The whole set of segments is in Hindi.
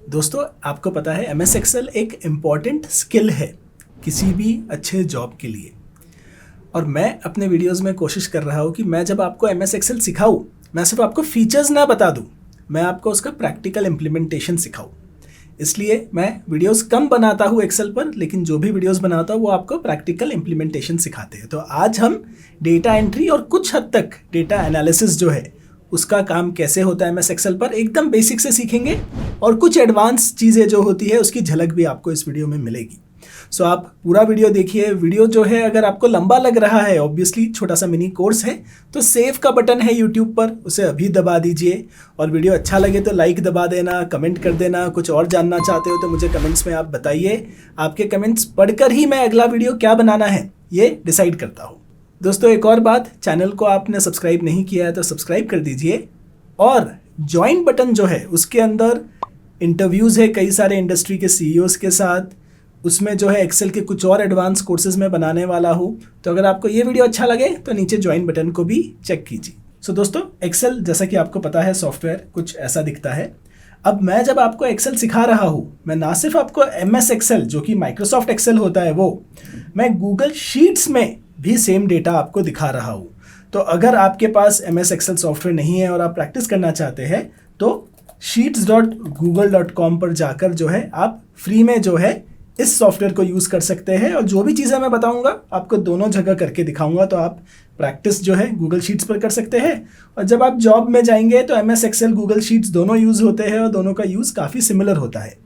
दोस्तों, आपको पता है MS एक्सेल एक इम्पॉर्टेंट स्किल है किसी भी अच्छे जॉब के लिए। और मैं अपने वीडियोस में कोशिश कर रहा हूँ कि मैं जब आपको MS एक्सेल सिखाऊँ, मैं सिर्फ आपको फीचर्स ना बता दूँ, मैं आपको उसका प्रैक्टिकल इम्प्लीमेंटेशन सिखाऊँ। इसलिए मैं वीडियोस कम बनाता हूँ एक्सेल पर, लेकिन जो भी वीडियोस बनाता हूँ वो आपको प्रैक्टिकल इम्प्लीमेंटेशन सिखाते हैं। तो आज हम डेटा एंट्री और कुछ हद तक डेटा एनालिसिस जो है उसका काम कैसे होता है MS एक्सेल पर एकदम बेसिक से सीखेंगे, और कुछ एडवांस चीज़ें जो होती है उसकी झलक भी आपको इस वीडियो में मिलेगी। सो आप पूरा वीडियो देखिए। वीडियो जो है अगर आपको लंबा लग रहा है, ऑब्वियसली छोटा सा मिनी कोर्स है, तो सेव का बटन है यूट्यूब पर, उसे अभी दबा दीजिए। और वीडियो अच्छा लगे तो लाइक दबा देना, कमेंट कर देना। कुछ और जानना चाहते हो तो मुझे कमेंट्स में आप बताइए। आपके कमेंट्स पढ़कर ही मैं अगला वीडियो क्या बनाना है ये डिसाइड करता हूँ। दोस्तों, एक और बात, चैनल को आपने सब्सक्राइब नहीं किया है तो सब्सक्राइब कर दीजिए। और ज्वाइन बटन जो है उसके अंदर इंटरव्यूज़ है कई सारे इंडस्ट्री के CEOs के साथ। उसमें जो है एक्सेल के कुछ और एडवांस कोर्सेज मैं बनाने वाला हूँ। तो अगर आपको ये वीडियो अच्छा लगे तो नीचे ज्वाइन बटन को भी चेक कीजिए। सो दोस्तों, एक्सेल जैसा कि आपको पता है सॉफ्टवेयर कुछ ऐसा दिखता है। अब मैं जब आपको एक्सेल सिखा रहा हूँ, मैं ना सिर्फ आपको MS एक्सेल जो कि माइक्रोसॉफ्ट एक्सेल होता है वो, मैं गूगल शीट्स में भी सेम डेटा आपको दिखा रहा हूँ। तो अगर आपके पास MS एक्सेल सॉफ्टवेयर नहीं है और आप प्रैक्टिस करना चाहते हैं तो sheets.google.com पर जाकर जो है आप फ्री में जो है इस सॉफ्टवेयर को यूज़ कर सकते हैं। और जो भी चीज़ें मैं बताऊंगा आपको दोनों जगह करके दिखाऊंगा, तो आप प्रैक्टिस जो है गूगल शीट्स पर कर सकते हैं। और जब आप जॉब में जाएंगे तो MS एक्सेल गूगल शीट्स दोनों यूज़ होते हैं और दोनों का यूज़ काफ़ी सिमिलर होता है।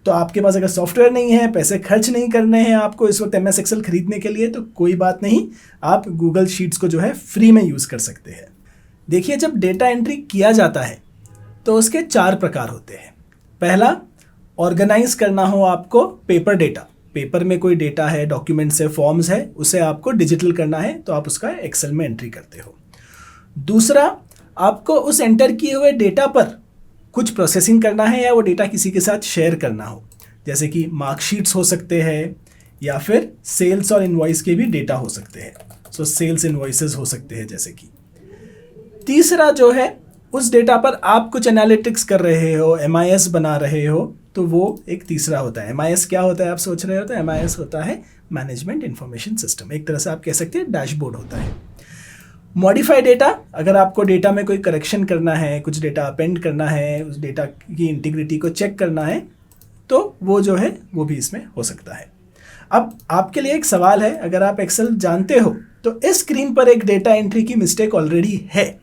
तो आपके पास अगर सॉफ्टवेयर नहीं है, पैसे खर्च नहीं करने हैं आपको इस वक्त MS एक्सेल खरीदने के लिए, तो कोई बात नहीं, आप गूगल शीट्स को जो है फ्री में यूज़ कर सकते हैं। देखिए, जब डेटा एंट्री किया जाता है तो उसके 4 प्रकार होते हैं। पहला, ऑर्गेनाइज करना हो आपको पेपर डेटा। पेपर में कोई डेटा है, डॉक्यूमेंट्स है, फॉर्म्स है, उसे आपको डिजिटल करना है तो आप उसका एक्सेल में एंट्री करते हो। दूसरा, आपको उस एंटर किए हुए डेटा पर कुछ प्रोसेसिंग करना है या वो डेटा किसी के साथ शेयर करना हो, जैसे कि मार्कशीट्स हो सकते हैं या फिर सेल्स और इनवॉइस के भी डेटा हो सकते हैं। सो सेल्स इनवॉइसेस हो सकते हैं जैसे कि। तीसरा जो है, उस डेटा पर आप कुछ एनालिटिक्स कर रहे हो, MIS बना रहे हो, तो वो एक तीसरा होता है। MIS क्या होता है आप सोच रहे हो? तो MIS होता है मैनेजमेंट इंफॉर्मेशन सिस्टम। एक तरह से आप कह सकते हैं डैशबोर्ड होता है। मॉडिफाई डेटा, अगर आपको डेटा में कोई करेक्शन करना है, कुछ डेटा अपेंड करना है, उस डेटा की इंटीग्रिटी को चेक करना है, तो वो जो है वो भी इसमें हो सकता है। अब आपके लिए एक सवाल है, अगर आप एक्सेल जानते हो तो इस स्क्रीन पर एक डेटा एंट्री की मिस्टेक ऑलरेडी है।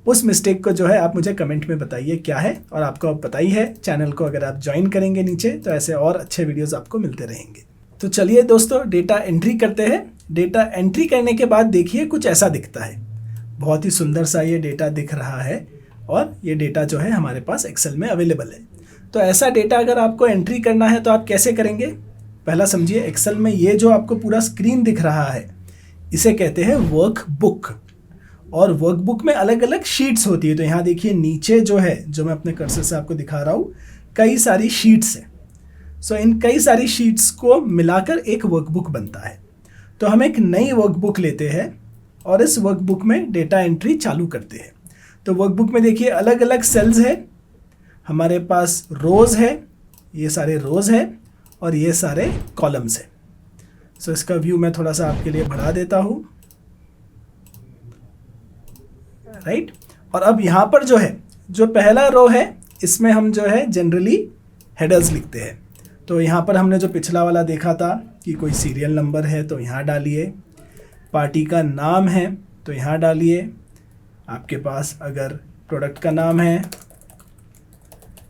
उस मिस्टेक को जो है आप मुझे कमेंट में बताइए क्या है। और आपको अब पता ही है, चैनल को अगर आप ज्वाइन करेंगे नीचे तो ऐसे और अच्छे वीडियोस आपको मिलते रहेंगे। तो चलिए दोस्तों, डेटा एंट्री करते हैं। डेटा एंट्री करने के बाद देखिए कुछ ऐसा दिखता है। बहुत ही सुंदर सा ये डेटा दिख रहा है और ये डेटा जो है हमारे पास एक्सेल में अवेलेबल है। तो ऐसा डेटा अगर आपको एंट्री करना है तो आप कैसे करेंगे? पहला समझिए, एक्सेल में ये जो आपको पूरा स्क्रीन दिख रहा है इसे कहते हैं वर्कबुक। और वर्कबुक में अलग अलग शीट्स होती है। तो यहाँ देखिए नीचे जो है, जो मैं अपने कर्सर से आपको दिखा रहा हूँ, कई सारी शीट्स हैं। सो इन कई सारी शीट्स को मिलाकर एक वर्कबुक बनता है। तो हम एक नई वर्कबुक लेते हैं और इस वर्कबुक में डेटा एंट्री चालू करते हैं। तो वर्कबुक में देखिए अलग अलग सेल्स है, हमारे पास रोज़ है, ये सारे रोज़ है और ये सारे कॉलम्स है। सो इसका व्यू मैं थोड़ा सा आपके लिए बढ़ा देता हूँ, राइट। और अब यहाँ पर जो है, जो पहला रो है, इसमें हम जो है जनरली हेडर्स लिखते हैं। तो यहाँ पर हमने जो पिछला वाला देखा था कि कोई सीरियल नंबर है तो यहाँ डालिए, पार्टी का नाम है तो यहाँ डालिए, आपके पास अगर प्रोडक्ट का नाम है,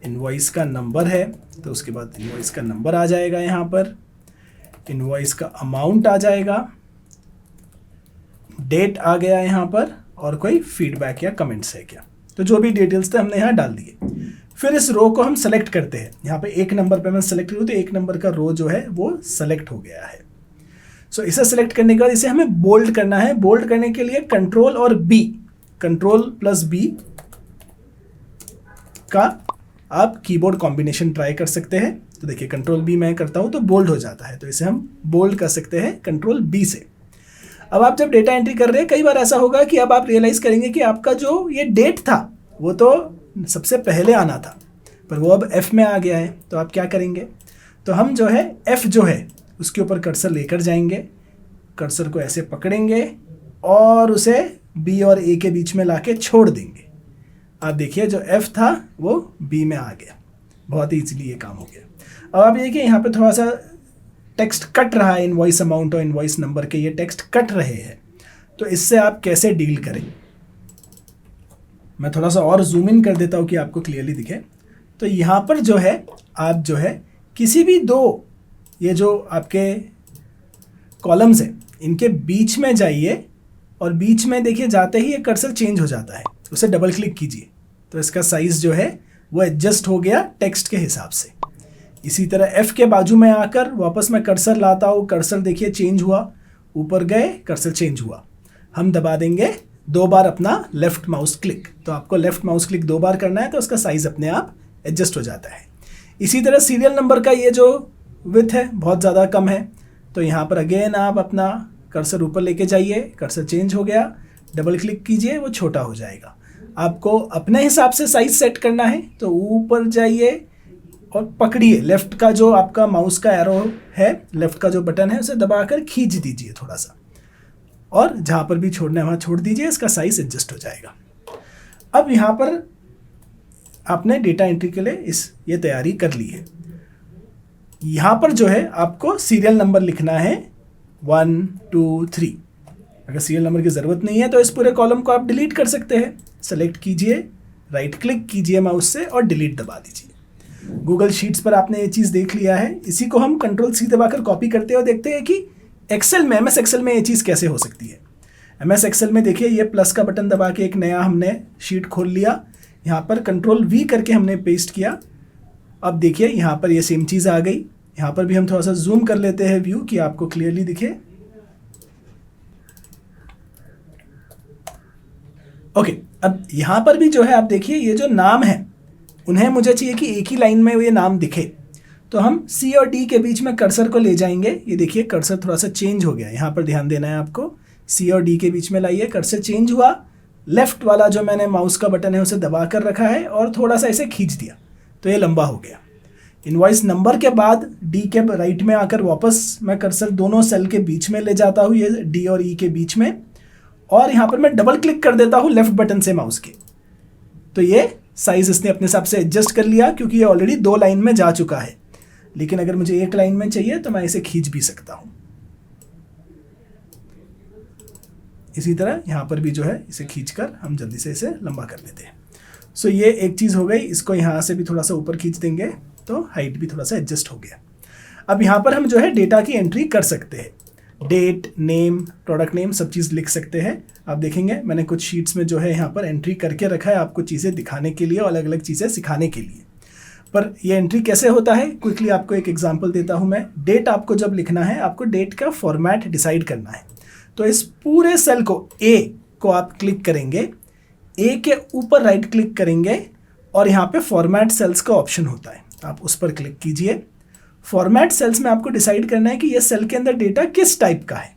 इनवॉइस का नंबर है तो उसके बाद इनवॉइस का नंबर आ जाएगा, यहाँ पर इनवॉइस का अमाउंट आ जाएगा, डेट आ गया यहाँ पर, और कोई फीडबैक या कमेंट्स है क्या, तो जो भी डिटेल्स थे हमने यहाँ डाल दिए। फिर इस रो को हम सेलेक्ट करते हैं। यहाँ पे 1 नंबर पे मैं सेलेक्ट करूँ तो 1 नंबर का रो जो है वो सेलेक्ट हो गया है। सो इसे सेलेक्ट करने के बाद इसे हमें बोल्ड करना है। बोल्ड करने के लिए कंट्रोल और B, Ctrl+B का आप कीबोर्ड कॉम्बिनेशन ट्राई कर सकते हैं। तो देखिए Ctrl+B मैं करता हूँ तो बोल्ड हो जाता है, तो इसे हम बोल्ड कर सकते हैं Ctrl+B से। अब आप जब डेटा एंट्री कर रहे हैं, कई बार ऐसा होगा कि अब आप रियलाइज़ करेंगे कि आपका जो ये डेट था वो तो सबसे पहले आना था, पर वो अब F में आ गया है। तो आप क्या करेंगे, तो हम जो है F जो है उसके ऊपर कर्सर लेकर जाएंगे, कर्सर को ऐसे पकड़ेंगे और उसे B और A के बीच में लाके छोड़ देंगे। आप देखिए जो F था वो B में आ गया। बहुत ही इजीली ये काम हो गया। अब आप देखिए यहाँ पे थोड़ा सा टेक्स्ट कट रहा है, इनवॉइस अमाउंट और इनवॉइस नंबर के ये टेक्स्ट कट रहे हैं। तो इससे आप कैसे डील करें, मैं थोड़ा सा और जूम इन कर देता हूँ कि आपको क्लियरली दिखे। तो यहाँ पर जो है आप जो है किसी भी दो ये जो आपके कॉलम्स हैं इनके बीच में जाइए और बीच में देखिए जाते ही ये कर्सर चेंज हो जाता है, उसे डबल क्लिक कीजिए तो इसका साइज़ जो है वो एडजस्ट हो गया टेक्स्ट के हिसाब से। इसी तरह F के बाजू में आकर वापस मैं कर्सर लाता हूँ, कर्सर देखिए चेंज हुआ, ऊपर गए कर्सर चेंज हुआ। हम दबा देंगे 2 बार अपना लेफ्ट माउस क्लिक, तो आपको लेफ्ट माउस क्लिक 2 बार करना है तो उसका साइज़ अपने आप एडजस्ट हो जाता है। इसी तरह सीरियल नंबर का ये जो विड्थ है बहुत ज़्यादा कम है, तो यहाँ पर अगेन आप अपना कर्सर ऊपर लेके जाइए, कर्सर चेंज हो गया, डबल क्लिक कीजिए वो छोटा हो जाएगा। आपको अपने हिसाब से साइज़ सेट करना है तो ऊपर जाइए और पकड़िए लेफ़्ट का जो आपका माउस का एरो है, लेफ़्ट का जो बटन है उसे दबाकर खींच दीजिए थोड़ा सा, और जहाँ पर भी छोड़ना है वहाँ छोड़ दीजिए, इसका साइज़ एडजस्ट हो जाएगा। अब यहाँ पर आपने डेटा एंट्री के लिए ये तैयारी कर ली है। यहाँ पर जो है आपको सीरियल नंबर लिखना है 1 2 3। अगर सीरियल नंबर की ज़रूरत नहीं है तो इस पूरे कॉलम को आप डिलीट कर सकते हैं। सेलेक्ट कीजिए, राइट क्लिक कीजिए माउस से और डिलीट दबा दीजिए। गूगल शीट्स पर आपने ये चीज़ देख लिया है, इसी को हम कंट्रोल-C दबाकर कॉपी करते हैं और देखते हैं कि एक्सेल में, MS एक्सेल में ये चीज़ कैसे हो सकती है। MS एक्सेल में देखिए ये प्लस का बटन दबा के एक नया हमने शीट खोल लिया, यहाँ पर कंट्रोल-V करके हमने पेस्ट किया। अब देखिए यहाँ पर ये सेम चीज़ आ गई। यहाँ पर भी हम थोड़ा सा जूम कर लेते हैं व्यू कि आपको क्लियरली दिखे। ओके, अब यहाँ पर भी जो है आप देखिए ये जो नाम है उन्हें मुझे चाहिए कि एक ही लाइन में ये नाम दिखे, तो हम C और D के बीच में कर्सर को ले जाएंगे। ये देखिए कर्सर थोड़ा सा चेंज हो गया, यहाँ पर ध्यान देना है आपको। C और D के बीच में लाइए, कर्सर चेंज हुआ, लेफ्ट वाला जो मैंने माउस का बटन है उसे दबा कर रखा है और थोड़ा सा इसे खींच दिया तो ये लंबा हो गया। इनवॉइस नंबर के बाद D के राइट में आकर वापस मैं कर्सर दोनों सेल के बीच में ले जाता हूँ, ये D और E के बीच में, और यहाँ पर मैं डबल क्लिक कर देता हूँ लेफ्ट बटन से माउस के, तो ये साइज़ इसने अपने हिसाब से एडजस्ट कर लिया क्योंकि ये ऑलरेडी 2 लाइन में जा चुका है। लेकिन अगर मुझे 1 लाइन में चाहिए तो मैं इसे खींच भी सकता हूँ। इसी तरह यहाँ पर भी जो है इसे खींचकर हम जल्दी से इसे लंबा कर लेते हैं। सो ये एक चीज़ हो गई। इसको यहाँ से भी थोड़ा सा ऊपर खींच देंगे तो हाइट भी थोड़ा सा एडजस्ट हो गया। अब यहाँ पर हम जो है डेटा की एंट्री कर सकते हैं, डेट, नेम, प्रोडक्ट नेम, सब चीज़ लिख सकते हैं। आप देखेंगे मैंने कुछ शीट्स में जो है यहाँ पर एंट्री करके रखा है आपको चीज़ें दिखाने के लिए और अलग अलग चीज़ें सिखाने के लिए। पर ये एंट्री कैसे होता है, क्विकली आपको एक एग्जांपल देता हूँ मैं। डेट आपको जब लिखना है, आपको डेट का फॉर्मेट डिसाइड करना है। तो इस पूरे सेल को A को आप क्लिक करेंगे, A के ऊपर राइट क्लिक करेंगे और यहाँ पे फॉर्मेट सेल्स का ऑप्शन होता है, आप उस पर क्लिक कीजिए। फॉर्मेट सेल्स में आपको डिसाइड करना है कि ये सेल के अंदर डेटा किस टाइप का है।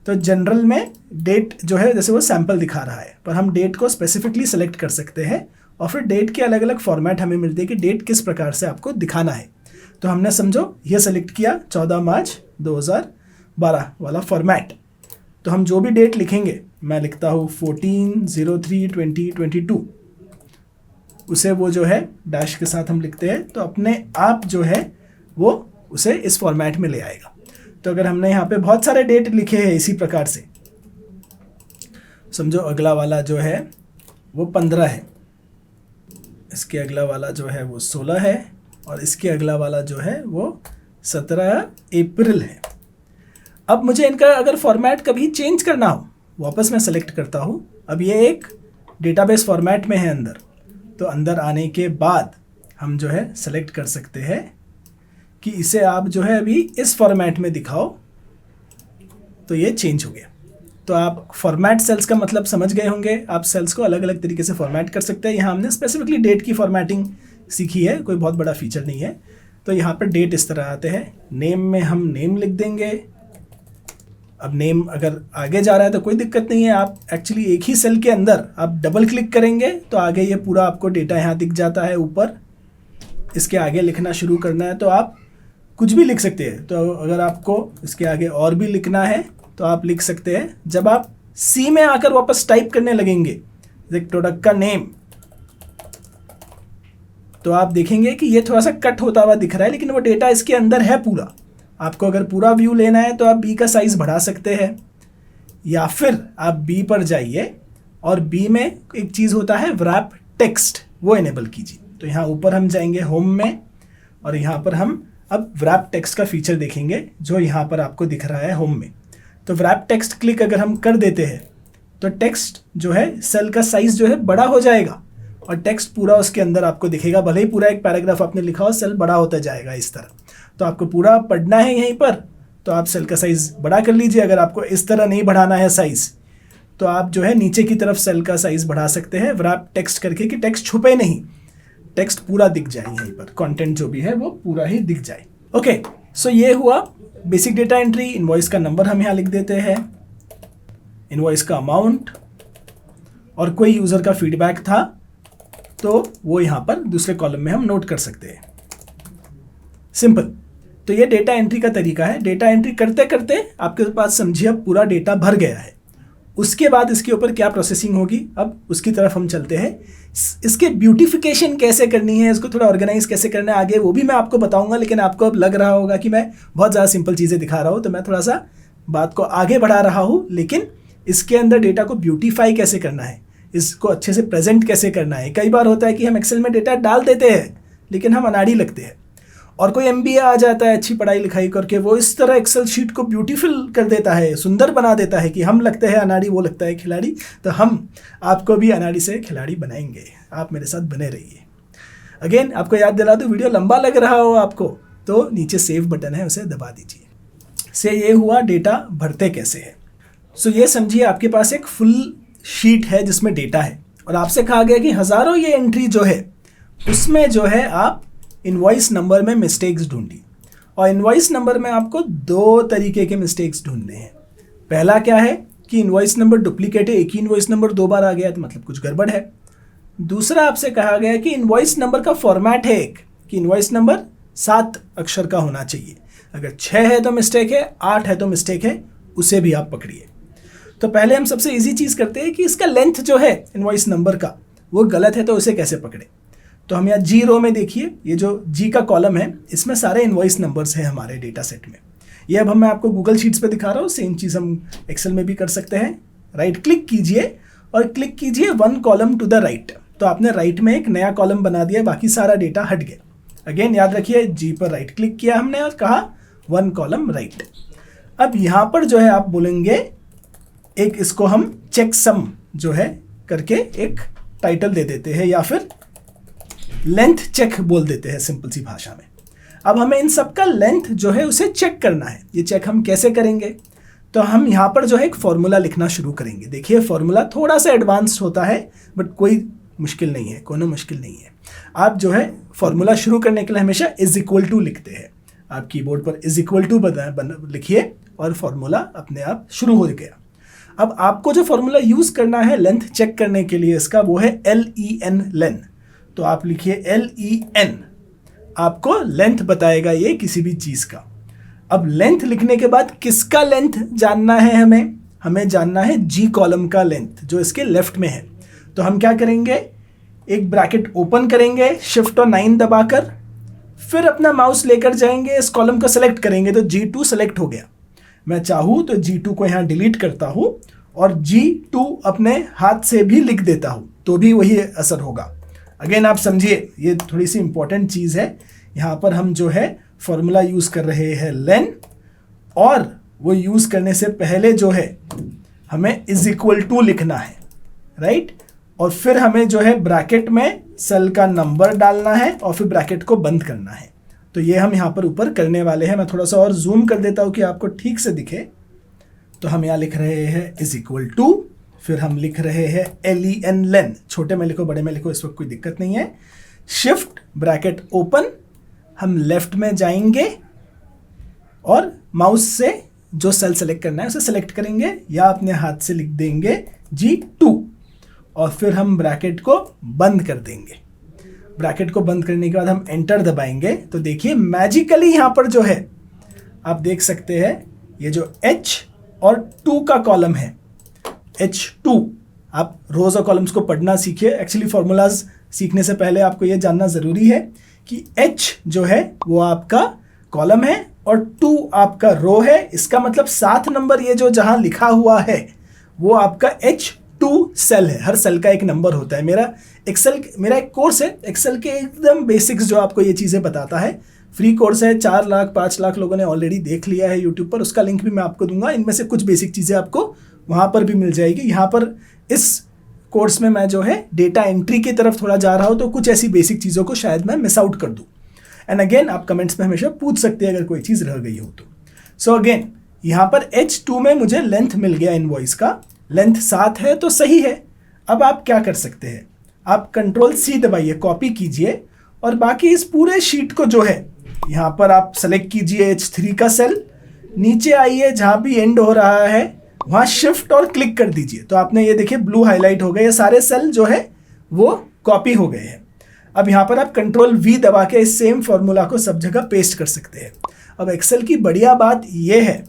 तो जनरल में डेट जो है जैसे वो सैंपल दिखा रहा है, पर हम डेट को स्पेसिफिकली सेलेक्ट कर सकते हैं और फिर डेट के अलग अलग फॉर्मेट हमें मिलते हैं कि डेट किस प्रकार से आपको दिखाना है। तो हमने समझो ये सेलेक्ट किया 14 मार्च 2012 वाला फॉर्मेट। तो हम जो भी डेट लिखेंगे, मैं लिखता हूँ 14/03/2022, उसे वो जो है डैश के साथ हम लिखते हैं तो अपने आप जो है वो उसे इस फॉर्मेट में ले आएगा। तो अगर हमने यहाँ पे बहुत सारे डेट लिखे हैं इसी प्रकार से, समझो अगला वाला जो है वो 15 है, इसके अगला वाला जो है वो 16 है और इसके अगला वाला जो है वो 17 अप्रैल है। अब मुझे इनका अगर फॉर्मेट कभी चेंज करना हो, वापस मैं सेलेक्ट करता हूँ। अब ये एक डेटाबेस फॉर्मेट में है अंदर, तो अंदर आने के बाद हम जो है सेलेक्ट कर सकते हैं कि इसे आप जो है अभी इस फॉर्मेट में दिखाओ, तो ये चेंज हो गया। तो आप फॉर्मेट सेल्स का मतलब समझ गए होंगे। आप सेल्स को अलग अलग तरीके से फॉर्मेट कर सकते हैं। यहाँ हमने स्पेसिफिकली डेट की फॉर्मेटिंग सीखी है, कोई बहुत बड़ा फीचर नहीं है। तो यहाँ पर डेट इस तरह आते हैं। नेम में हम नेम लिख देंगे। अब नेम अगर आगे जा रहा है तो कोई दिक्कत नहीं है, आप एक्चुअली एक ही सेल के अंदर आप डबल क्लिक करेंगे तो आगे ये पूरा आपको डेटा यहाँ दिख जाता है ऊपर। इसके आगे लिखना शुरू करना है तो आप कुछ भी लिख सकते हैं। तो अगर आपको इसके आगे और भी लिखना है तो आप लिख सकते हैं। जब आप सी में आकर वापस टाइप करने लगेंगे प्रोडक्ट का नेम, तो आप देखेंगे कि ये थोड़ा सा कट होता हुआ दिख रहा है, लेकिन वो डेटा इसके अंदर है पूरा। आपको अगर पूरा व्यू लेना है तो आप बी का साइज़ बढ़ा सकते हैं, या फिर आप बी पर जाइए और बी में एक चीज़ होता है व्रैप टेक्स्ट, वो इनेबल कीजिए। तो यहाँ ऊपर हम जाएंगे होम में और यहाँ पर हम अब व्रैप टेक्स्ट का फीचर देखेंगे जो यहाँ पर आपको दिख रहा है होम में। तो व्रैप टेक्स्ट क्लिक अगर हम कर देते हैं तो टेक्स्ट जो है सेल का साइज़ जो है बड़ा हो जाएगा और टेक्स्ट पूरा उसके अंदर आपको दिखेगा। भले ही पूरा एक पैराग्राफ आपने लिखा हो, सेल बड़ा होता जाएगा इस तरह। तो आपको पूरा पढ़ना है यहीं पर तो आप सेल का साइज़ बड़ा कर लीजिए। अगर आपको इस तरह नहीं बढ़ाना है साइज़ तो आप जो है नीचे की तरफ सेल का साइज़ बढ़ा सकते हैं व्रैप टेक्स्ट करके, कि टेक्स्ट छुपे नहीं, टेक्स्ट पूरा दिख जाए, यहीं पर कंटेंट जो भी है वो पूरा ही दिख जाए। ओके, सो ये हुआ बेसिक डेटा एंट्री। इनवॉइस का नंबर हम यहाँ लिख देते हैं, इनवॉइस का अमाउंट, और कोई यूज़र का फीडबैक था तो वो यहाँ पर दूसरे कॉलम में हम नोट कर सकते हैं। सिंपल। तो ये डेटा एंट्री का तरीका है। डेटा एंट्री करते करते आपके पास समझिए अब पूरा डेटा भर गया है। उसके बाद इसके ऊपर क्या प्रोसेसिंग होगी, अब उसकी तरफ हम चलते हैं। इसके ब्यूटिफिकेशन कैसे करनी है, इसको थोड़ा ऑर्गेनाइज कैसे करना है आगे वो भी मैं आपको बताऊंगा। लेकिन आपको अब लग रहा होगा कि मैं बहुत ज़्यादा सिंपल चीज़ें दिखा रहा हूँ, तो मैं थोड़ा सा बात को आगे बढ़ा रहा हूँ। लेकिन इसके अंदर डेटा को ब्यूटीफाई कैसे करना है, इसको अच्छे से प्रेजेंट कैसे करना है। कई बार होता है कि हम एक्सेल में डेटा डाल देते हैं लेकिन हम अनाड़ी लगते हैं, और कोई MBA आ जाता है अच्छी पढ़ाई लिखाई करके, वो इस तरह एक्सेल शीट को ब्यूटीफुल कर देता है, सुंदर बना देता है कि हम लगते हैं अनाड़ी, वो लगता है खिलाड़ी। तो हम आपको भी अनाड़ी से खिलाड़ी बनाएंगे, आप मेरे साथ बने रहिए। अगेन आपको याद दिला दूँ, वीडियो लंबा लग रहा हो आपको तो नीचे सेव बटन है, उसे दबा दीजिए। से ये हुआ डेटा भरते कैसे है। सो ये समझिए आपके पास एक फुल शीट है जिसमें डेटा है, और आपसे कहा गया कि हज़ारों ये एंट्री जो है उसमें जो है आप इनवॉइस नंबर में मिस्टेक्स ढूंढिए। और इनवॉइस नंबर में आपको दो तरीके के मिस्टेक्स ढूंढने हैं। पहला क्या है कि इनवॉइस नंबर डुप्लीकेट है, एक ही इनवॉइस नंबर दो बार आ गया तो मतलब कुछ गड़बड़ है। दूसरा आपसे कहा गया कि इनवॉइस नंबर का फॉर्मेट है एक, कि इनवॉइस नंबर 7 अक्षर का होना चाहिए। अगर 6 है तो मिस्टेक है, 8 है तो मिस्टेक है, उसे भी आप पकड़िए। तो पहले हम सबसे इजी चीज़ करते हैं कि इसका लेंथ जो है इनवॉइस नंबर का वो गलत है, तो उसे कैसे पकड़े। तो हम यहाँ जी रो में देखिए, ये जो जी का कॉलम है इसमें सारे इनवॉइस नंबर्स हैं हमारे डेटा सेट में। ये अब मैं आपको गूगल शीट्स पे दिखा रहा हूँ, सेम चीज़ हम एक्सेल में भी कर सकते हैं। राइट क्लिक कीजिए और क्लिक कीजिए 1 कॉलम टू द राइट। तो आपने राइट में एक नया कॉलम बना दिया, बाकी सारा डेटा हट गया। अगेन याद रखिए, जी पर राइट क्लिक किया हमने और कहा 1 कॉलम राइट। अब यहाँ पर जो है आप बोलेंगे एक, इसको हम चेक सम जो है करके एक टाइटल दे देते हैं, या फिर लेंथ चेक बोल देते हैं सिंपल सी भाषा में। अब हमें इन सब का लेंथ जो है उसे चेक करना है। ये चेक हम कैसे करेंगे, तो हम यहाँ पर जो है एक फॉर्मूला लिखना शुरू करेंगे। देखिए फॉर्मूला थोड़ा सा एडवांस्ड होता है बट कोई मुश्किल नहीं है, कोनो मुश्किल नहीं है। आप जो है फॉर्मूला शुरू करने के लिए हमेशा इज इक्वल टू लिखते हैं। आप कीबोर्ड पर इज इक्वल टू लिखिए और फॉर्मूला अपने आप शुरू हो गया। अब आपको जो फॉर्मूला यूज़ करना है लेंथ चेक करने के लिए इसका, वो है LEN लेन। तो आप लिखिए LEN, आपको लेंथ बताएगा ये किसी भी चीज़ का। अब लेंथ लिखने के बाद किसका लेंथ जानना है, हमें जानना है जी कॉलम का लेंथ जो इसके लेफ्ट में है। तो हम क्या करेंगे, एक ब्रैकेट ओपन करेंगे शिफ्ट और 9 दबाकर, फिर अपना माउस लेकर जाएंगे, इस कॉलम को सेलेक्ट करेंगे तो G2 सेलेक्ट हो गया। मैं चाहूँ तो G2 को यहाँ डिलीट करता हूँ और G2 अपने हाथ से भी लिख देता हूँ तो भी वही असर होगा। अगेन आप समझिए, ये थोड़ी सी इंपॉर्टेंट चीज़ है। यहाँ पर हम जो है फॉर्मूला यूज़ कर रहे हैं लेन, और वो यूज़ करने से पहले जो है हमें इज इक्वल टू लिखना है, राइट। और फिर हमें जो है ब्रैकेट में सेल का नंबर डालना है और फिर ब्रैकेट को बंद करना है। तो ये हम यहाँ पर ऊपर करने वाले हैं। मैं थोड़ा सा और जूम कर देता हूँ कि आपको ठीक से दिखे। तो हम यहाँ लिख रहे हैं इज इक्वल टू, फिर हम लिख रहे हैं LEN लेन, छोटे में लिखो बड़े में लिखो इस वक्त कोई दिक्कत नहीं है। शिफ्ट ब्रैकेट ओपन, हम लेफ्ट में जाएंगे और माउस से जो सेल सेलेक्ट करना है उसे सेलेक्ट करेंगे या अपने हाथ से लिख देंगे G2 और फिर हम ब्रैकेट को बंद कर देंगे। ब्रैकेट को बंद करने के बाद हम एंटर दबाएंगे तो देखिए मैजिकली यहाँ पर जो है आप देख सकते हैं ये जो H और 2 का कॉलम है, H2, आप रोज और कॉलम्स को पढ़ना सीखिए। एक्चुअली फॉर्मूलाज सीखने से पहले आपको ये जानना ज़रूरी है कि H जो है वो आपका कॉलम है और 2 आपका रो है। इसका मतलब 7 नंबर ये जो जहाँ लिखा हुआ है वो आपका H2 सेल है। हर सेल का एक नंबर होता है। मेरा एक कोर्स है एक्सेल के एकदम बेसिक्स जो आपको ये चीज़ें बताता है। फ्री कोर्स है, 4 लाख 5 लाख लोगों ने ऑलरेडी देख लिया है यूट्यूब पर, उसका लिंक भी मैं आपको दूंगा। इनमें से कुछ बेसिक चीज़ें आपको वहाँ पर भी मिल जाएगी। यहाँ पर इस कोर्स में मैं जो है डेटा एंट्री की तरफ थोड़ा जा रहा हूँ, तो कुछ ऐसी बेसिक चीज़ों को शायद मैं मिस आउट कर दूँ। एंड अगेन आप कमेंट्स में हमेशा पूछ सकते हैं अगर कोई चीज़ रह गई हो तो। सो अगेन यहाँ पर H2 में मुझे लेंथ मिल गया इनवॉइस का, लेंथ 7 है तो सही है। अब आप क्या कर सकते हैं, आप Ctrl+C दबाइए, कॉपी कीजिए और बाकी इस पूरे शीट को जो है यहाँ पर आप सेलेक्ट कीजिए H3 का सेल, नीचे आइए जहाँ भी एंड हो रहा है वहाँ शिफ्ट और क्लिक कर दीजिए तो आपने ये देखिए ब्लू हाईलाइट हो गए, ये सारे सेल जो है वो कॉपी हो गए हैं। अब यहाँ पर आप Ctrl+V दबा के इस सेम फॉर्मूला को सब जगह पेस्ट कर सकते हैं। अब एक्सेल की बढ़िया बात ये है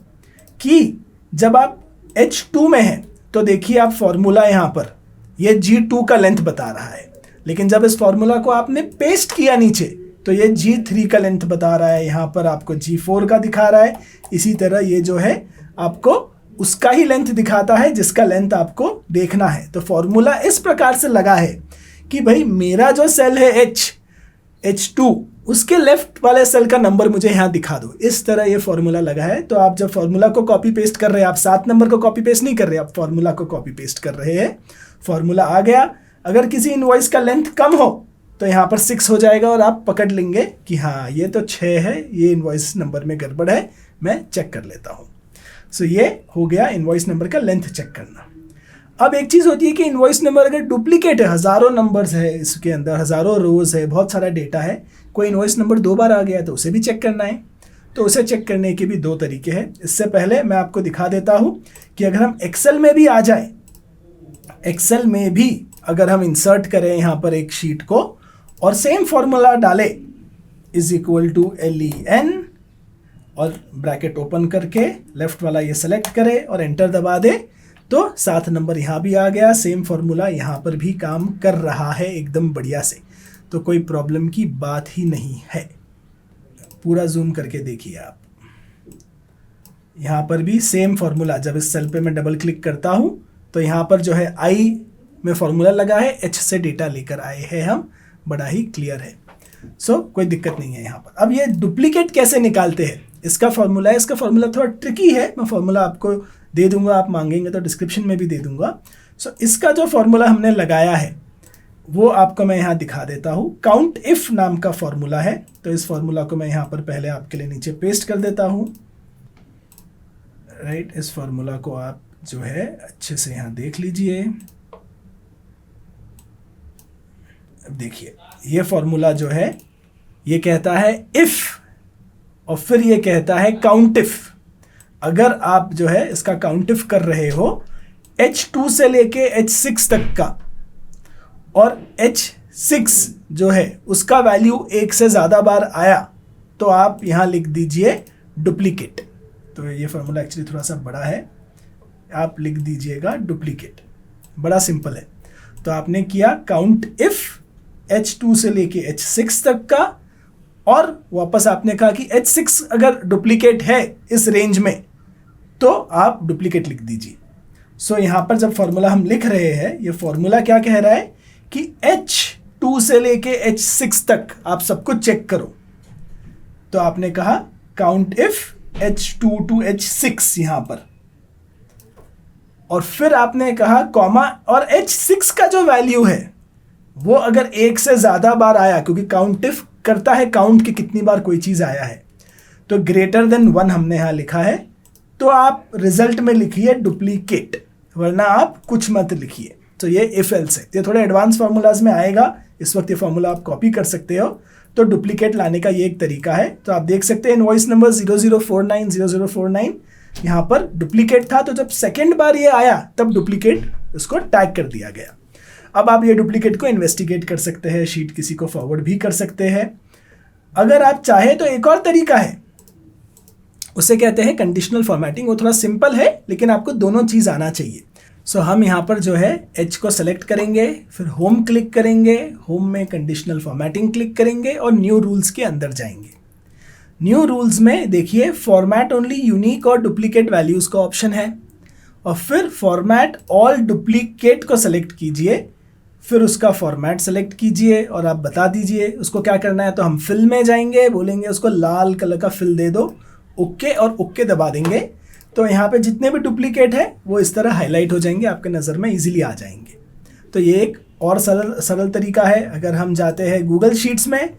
कि जब आप H2 में हैं तो देखिए आप फॉर्मूला यहाँ पर ये G2 का लेंथ बता रहा है, लेकिन जब इस फॉर्मूला को आपने पेस्ट किया नीचे तो ये G3 का लेंथ बता रहा है, यहाँ पर आपको G4 का दिखा रहा है। इसी तरह ये जो है आपको उसका ही लेंथ दिखाता है जिसका लेंथ आपको देखना है। तो फॉर्मूला इस प्रकार से लगा है कि भाई मेरा जो सेल है H2 उसके लेफ्ट वाले सेल का नंबर मुझे यहाँ दिखा दो, इस तरह ये फॉर्मूला लगा है। तो आप जब फॉर्मूला को कॉपी पेस्ट कर रहे हैं, आप 7 नंबर को कॉपी पेस्ट नहीं कर रहे, आप फॉर्मूला को कॉपी पेस्ट कर रहे हैं। फॉर्मूला आ गया, अगर किसी इनवॉइस का लेंथ कम हो तो यहाँ पर 6 हो जाएगा और आप पकड़ लेंगे कि हाँ ये तो 6 है, ये इनवॉइस नंबर में गड़बड़ है, मैं चेक कर लेता हूँ। सो ये हो गया इनवॉइस नंबर का लेंथ चेक करना। अब एक चीज़ होती है कि इनवॉइस नंबर अगर डुप्लीकेट है, हज़ारों नंबर्स है इसके अंदर, हज़ारों रोज़ है, बहुत सारा डेटा है, कोई इनवॉइस नंबर 2 बार आ गया है तो उसे भी चेक करना है। तो उसे चेक करने के भी 2 तरीके हैं। इससे पहले मैं आपको दिखा देता हूँ कि अगर हम एक्सेल में भी आ जाए, एक्सेल में भी अगर हम इंसर्ट करें यहाँ पर एक शीट को और सेम फॉर्मूला डाले =LEN और ब्रैकेट ओपन करके लेफ्ट वाला ये सेलेक्ट करे और एंटर दबा दे तो 7 नंबर यहाँ भी आ गया। सेम फॉर्मूला यहाँ पर भी काम कर रहा है एकदम बढ़िया से, तो कोई प्रॉब्लम की बात ही नहीं है। पूरा जूम करके देखिए आप, यहाँ पर भी सेम फॉर्मूला। जब इस सेल पे मैं डबल क्लिक करता हूँ तो यहाँ पर जो है I में फॉर्मूला लगा है, H से डेटा लेकर आए हैं हम, बड़ा ही क्लियर है। सो कोई दिक्कत नहीं है यहाँ पर। अब ये डुप्लीकेट कैसे निकालते हैं, इसका फॉर्मूला है। इसका फॉर्मूला थोड़ा ट्रिकी है, मैं फॉर्मूला आपको दे दूंगा, आप मांगेंगे तो डिस्क्रिप्शन में भी दे दूंगा। सो इसका जो फॉर्मूला हमने लगाया है वो आपको मैं यहाँ दिखा देता हूँ। काउंट इफ नाम का फॉर्मूला है, तो इस फॉर्मूला को मैं यहाँ पर पहले आपके लिए नीचे पेस्ट कर देता हूँ। राइट, इस फॉर्मूला को आप जो है अच्छे से यहाँ देख लीजिए। अब देखिए ये फॉर्मूला जो है ये कहता है इफ और फिर ये कहता है काउंट इफ। अगर आप जो है इसका काउंट इफ कर रहे हो H2 से लेके H6 तक का, और H6 जो है उसका वैल्यू 1 से ज़्यादा बार आया तो आप यहाँ लिख दीजिए डुप्लीकेट। तो ये फॉर्मूला एक्चुअली थोड़ा सा बड़ा है, आप लिख दीजिएगा डुप्लीकेट, बड़ा सिंपल है। तो आपने किया काउंट इफ H2 से लेके H6 तक का, और वापस आपने कहा कि H6 अगर डुप्लीकेट है इस रेंज में तो आप डुप्लीकेट लिख दीजिए। सो यहाँ पर जब फॉर्मूला हम लिख रहे हैं, ये फॉर्मूला क्या कह रहा है कि H2 से लेके H6 तक आप सब कुछ चेक करो। तो आपने कहा count if H2 to H6 यहाँ पर, और फिर आपने कहा कॉमा, और H6 का जो वैल्यू है वो अगर 1 से ज़्यादा बार आया, क्योंकि काउंट इफ करता है काउंट की कितनी बार कोई चीज़ आया है, तो ग्रेटर देन 1 हमने यहाँ लिखा है, तो आप रिजल्ट में लिखिए डुप्लीकेट, वरना आप कुछ मत लिखिए। तो ये इफ एल्स है, ये थोड़े एडवांस फार्मूलाज में आएगा, इस वक्त ये फार्मूला आप कॉपी कर सकते हो। तो डुप्लीकेट लाने का ये एक तरीका है। तो आप देख सकते हैं इनवॉइस नंबर 0049 यहाँ पर डुप्लीकेट था, तो जब सेकेंड बार ये आया तब डुप्लीकेट इसको टैग कर दिया गया। अब आप ये डुप्लीकेट को इन्वेस्टिगेट कर सकते हैं, शीट किसी को फॉरवर्ड भी कर सकते हैं। अगर आप चाहे तो एक और तरीका है, उसे कहते हैं कंडीशनल फॉर्मेटिंग। वो थोड़ा सिंपल है लेकिन आपको दोनों चीज़ आना चाहिए। सो हम यहाँ पर जो है एच को सेलेक्ट करेंगे, फिर होम क्लिक करेंगे, होम में कंडीशनल फॉर्मेटिंग क्लिक करेंगे और न्यू रूल्स के अंदर जाएंगे। न्यू रूल्स में देखिए फॉर्मेट ओनली यूनिक और डुप्लीकेट वैल्यूज़ का ऑप्शन है, और फिर फॉर्मेट ऑल डुप्लीकेट को सेलेक्ट कीजिए, फिर उसका फॉर्मेट सेलेक्ट कीजिए और आप बता दीजिए उसको क्या करना है। तो हम फिल में जाएंगे, बोलेंगे उसको लाल कलर का फिल दे दो, ओके और ओके दबा देंगे। तो यहाँ पे जितने भी डुप्लीकेट है वो इस तरह हाईलाइट हो जाएंगे, आपके नज़र में इजीली आ जाएंगे। तो ये एक और सरल तरीका है। अगर हम जाते हैं गूगल शीट्स में,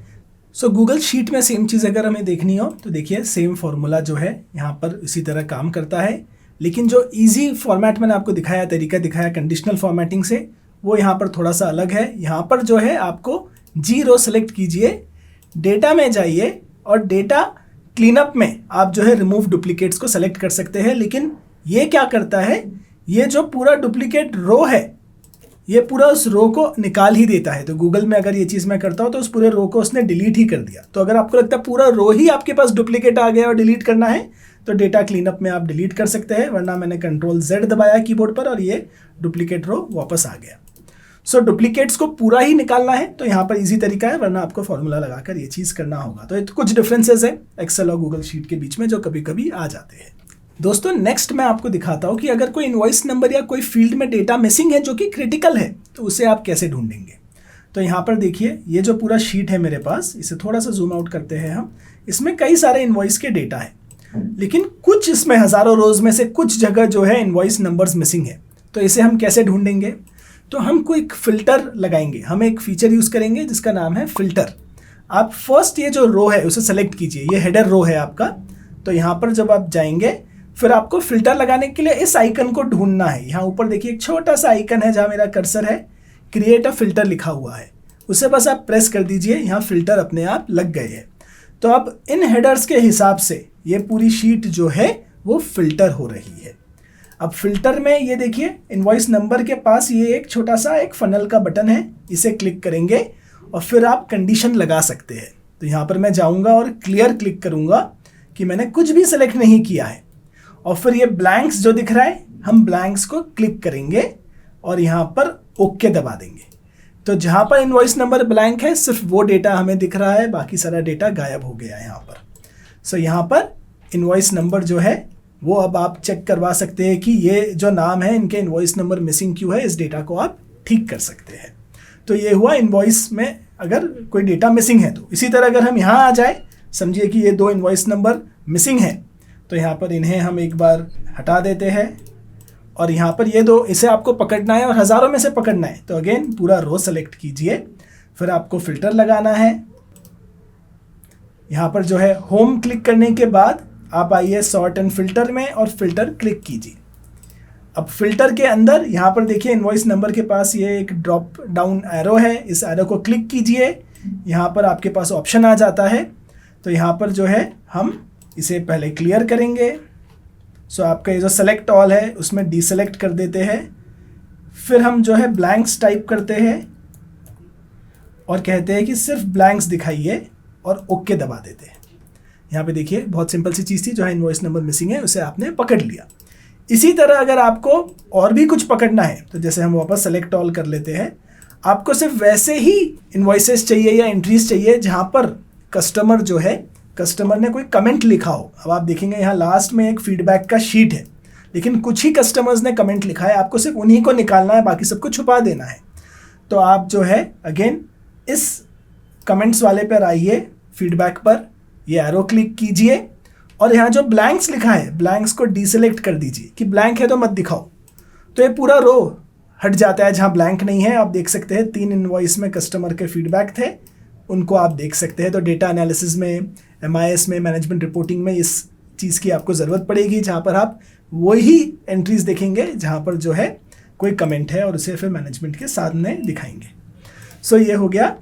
सो गूगल शीट में सेम चीज़ अगर हमें देखनी हो तो देखिए सेम फॉर्मूला जो है यहाँ पर इसी तरह काम करता है, लेकिन जो ईजी फॉर्मेट मैंने आपको दिखाया, तरीका दिखाया कंडीशनल फॉर्मेटिंग से, वो यहाँ पर थोड़ा सा अलग है। यहाँ पर जो है आपको जी रो सेलेक्ट कीजिए, डेटा में जाइए और डेटा क्लीनअप में आप जो है रिमूव डुप्लीकेट्स को सेलेक्ट कर सकते हैं। लेकिन ये क्या करता है, ये जो पूरा डुप्लीकेट रो है ये पूरा उस रो को निकाल ही देता है। तो गूगल में अगर ये चीज़ मैं करता हूँ तो उस पूरे रो को उसने डिलीट ही कर दिया। तो अगर आपको लगता है पूरा रो ही आपके पास डुप्लीकेट आ गया और डिलीट करना है तो डेटा क्लीनअप में आप डिलीट कर सकते हैं, वरना मैंने Ctrl+Z दबाया कीबोर्ड पर और ये डुप्लीकेट रो वापस आ गया। सो डुप्लीकेट्स को पूरा ही निकालना है तो यहाँ पर इजी तरीका है, वरना आपको फॉर्मूला लगाकर ये चीज़ करना होगा। तो ये कुछ डिफरेंसेस है एक्सेल और गूगल शीट के बीच में जो कभी कभी आ जाते हैं। दोस्तों नेक्स्ट मैं आपको दिखाता हूँ कि अगर कोई इनवॉइस नंबर या कोई फील्ड में डेटा मिसिंग है जो कि क्रिटिकल है तो उसे आप कैसे ढूंढेंगे। तो यहाँ पर देखिए ये जो पूरा शीट है मेरे पास, इसे थोड़ा सा जूम आउट करते हैं हम। इसमें कई सारे इनवॉइस के डेटा है, लेकिन कुछ इसमें हज़ारों रोज में से कुछ जगह जो है इनवॉइस नंबर्स मिसिंग है। तो इसे हम कैसे ढूंढेंगे, तो हम कोई एक फ़िल्टर लगाएंगे। हम एक फीचर यूज़ करेंगे जिसका नाम है फ़िल्टर। आप फर्स्ट ये जो रो है उसे सेलेक्ट कीजिए, ये हेडर रो है आपका। तो यहाँ पर जब आप जाएंगे फिर आपको फ़िल्टर लगाने के लिए इस आइकन को ढूंढना है। यहाँ ऊपर देखिए एक छोटा सा आइकन है जहाँ मेरा कर्सर है, क्रिएट अ फ़िल्टर लिखा हुआ है, उसे बस आप प्रेस कर दीजिए, यहाँ फ़िल्टर अपने आप लग गए हैं। तो अब इन हेडर्स के हिसाब से ये पूरी शीट जो है वो फ़िल्टर हो रही है। अब फ़िल्टर में ये देखिए इनवॉइस नंबर के पास ये एक छोटा सा एक फनल का बटन है, इसे क्लिक करेंगे और फिर आप कंडीशन लगा सकते हैं। तो यहाँ पर मैं जाऊँगा और क्लियर क्लिक करूँगा कि मैंने कुछ भी सेलेक्ट नहीं किया है, और फिर ये ब्लैंक्स जो दिख रहा है हम ब्लैंक्स को क्लिक करेंगे और यहाँ पर ओके दबा देंगे। तो जहाँ पर इनवॉइस नंबर ब्लैंक है सिर्फ वो डेटा हमें दिख रहा है, बाकी सारा डेटा गायब हो गया है यहाँ पर। सो यहाँ पर इनवॉइस नंबर जो है वो अब आप चेक करवा सकते हैं कि ये जो नाम है इनके इनवॉइस नंबर मिसिंग क्यों है, इस डेटा को आप ठीक कर सकते हैं। तो ये हुआ इनवॉइस में अगर कोई डेटा मिसिंग है तो। इसी तरह अगर हम यहाँ आ जाए, समझिए कि ये 2 इनवॉइस नंबर मिसिंग हैं, तो यहाँ पर इन्हें हम एक बार हटा देते हैं और यहाँ पर ये 2 इसे आपको पकड़ना है और हज़ारों में से पकड़ना है। तो अगेन पूरा रो सेलेक्ट कीजिए, फिर आपको फ़िल्टर लगाना है। यहाँ पर जो है होम क्लिक करने के बाद आप आइए सॉर्ट एंड फिल्टर में और फिल्टर क्लिक कीजिए। अब फिल्टर के अंदर यहाँ पर देखिए इनवॉइस नंबर के पास ये एक ड्रॉप डाउन एरो है, इस एरो को क्लिक कीजिए, यहाँ पर आपके पास ऑप्शन आ जाता है। तो यहाँ पर जो है हम इसे पहले क्लियर करेंगे। सो आपका ये जो सेलेक्ट ऑल है उसमें डीसेलेक्ट कर देते हैं, फिर हम जो है ब्लैंक्स टाइप करते हैं और कहते हैं कि सिर्फ ब्लैंक्स दिखाइए और ओके दबा देते हैं। यहाँ पे देखिए बहुत सिंपल सी चीज़ थी, जो है इनवॉइस नंबर मिसिंग है उसे आपने पकड़ लिया। इसी तरह अगर आपको और भी कुछ पकड़ना है तो जैसे हम वापस सेलेक्ट ऑल कर लेते हैं, आपको सिर्फ वैसे ही इनवॉइसेस चाहिए या एंट्रीज चाहिए जहाँ पर कस्टमर जो है, कस्टमर ने कोई कमेंट लिखा हो। अब आप देखेंगे यहाँ लास्ट में एक फीडबैक का शीट है, लेकिन कुछ ही कस्टमर्स ने कमेंट लिखा है, आपको सिर्फ उन्हीं को निकालना है, बाकी सबको छुपा देना है। तो आप जो है अगेन इस कमेंट्स वाले पर आइए, फीडबैक पर ये एरो क्लिक कीजिए और यहाँ जो ब्लैंक्स लिखा है ब्लैंक्स को डीसेलेक्ट कर दीजिए कि ब्लैंक है तो मत दिखाओ। तो ये पूरा रो हट जाता है जहाँ ब्लैंक नहीं है। आप देख सकते हैं 3 इनवॉइस में कस्टमर के फीडबैक थे, उनको आप देख सकते हैं। तो डेटा एनालिसिस में, MIS में, मैनेजमेंट रिपोर्टिंग में इस चीज़ की आपको ज़रूरत पड़ेगी जहाँ पर आप वही एंट्रीज देखेंगे जहाँ पर जो है कोई कमेंट है और उसे फिर मैनेजमेंट के सामने दिखाएंगे। सो ये हो गया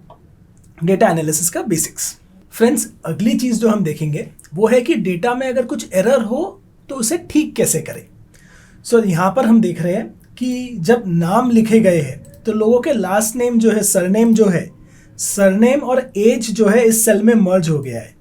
डेटा एनालिसिस का बेसिक्स। फ्रेंड्स, अगली चीज़ जो हम देखेंगे वो है कि डेटा में अगर कुछ एरर हो तो उसे ठीक कैसे करें। सो यहाँ पर हम देख रहे हैं कि जब नाम लिखे गए हैं तो लोगों के लास्ट नेम जो है, सरनेम और एज जो है इस सेल में मर्ज हो गया है।